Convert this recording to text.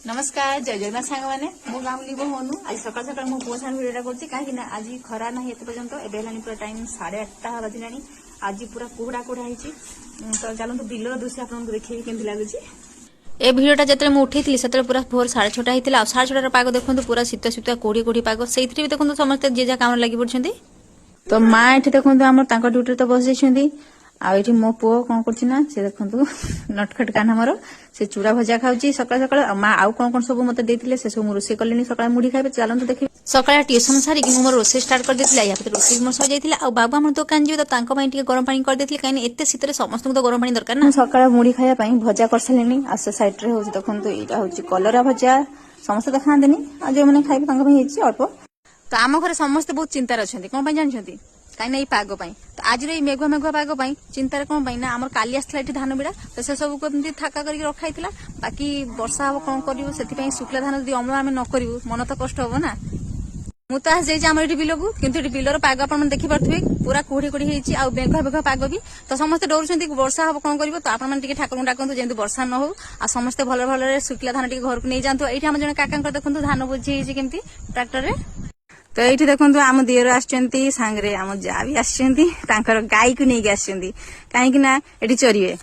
नमस्कार जय जगन्नाथ सांग मैंने मो गाँवली बोनु आज सकाल सकाल मो पुओ साथ भिडियो कर कहीं आज खरा ना ये पर्यंत एवं पूरा टाइम 8:30 बजला आज पूरा कुहड़ा कुहड़ा होती तो चलते बिलर दृश्य आपको देखिए केमती लगुच ए भिडियोटा जो उठे से पूरा भोर 6:30 होता 6:30 पाग देखो पूरा शीत शीत कोड़ी कोड़ी पाग से भी देखो समस्त जे जहाँ काम लगी पड़े तो माँ ये देखो आम ड्यूटी तो बस जाइए आठी मो पुओ कौन कर देखु नटखट कान्हा मोर से चूड़ा भजा खाऊँ सकाल सकाल माँ आउ कौन कौन सब मत देते से सब रोसे कले सकाल मुढ़ी खाए चलते देखिए सकाल ट्यूशन सारिक मोर रोसे स्टार्ट कर देती या रोसे मोर सर जाइए बाबू आम दुकान जी तो गरम पानी कर देती कहीं एत शीत समस्त तो गरम पानी दरकार ना सकाल मुढ़ी खाया भजा कर सारे आ से सैड्रे हूँ देखो यहाँ हूँ कलरा भजा समस्त तो खाते आज जो मैंने खाइबे अल्प तो आम घर समस्ते बहुत चिंतार अच्छा कौन जानते कहीं पाग तो आज मेघुआ मेघुआ पाग चिंतार कौन ना आम काली आसला धान बिड़ा तो से सब थाका कर रखाई बाकी वर्षा हम कौन कर शुक्ला धान जो अमल आम न करूँ मन तो कष्ट हम ना मु तो आज जाइए आम ये बिल को कि बिलर पाग आप देखिपे पूरा कुहड़ी कुहड़ी होती आ मेघुआ मेघुआ पाग भी तो समस्ते डर वर्षा हम कौन कर तो आपने ठाकुर डाकतु जमी वर्षा न हो आ समस्ते भल भल शुक्ला धान घर को नहीं जातु ये आम जन काका देखो धान बोझी केमती ट्राक्टर रे तो ये देखो आम दियर आसम जा भी आसकर गाई को लेकिन आसकना ये चरिए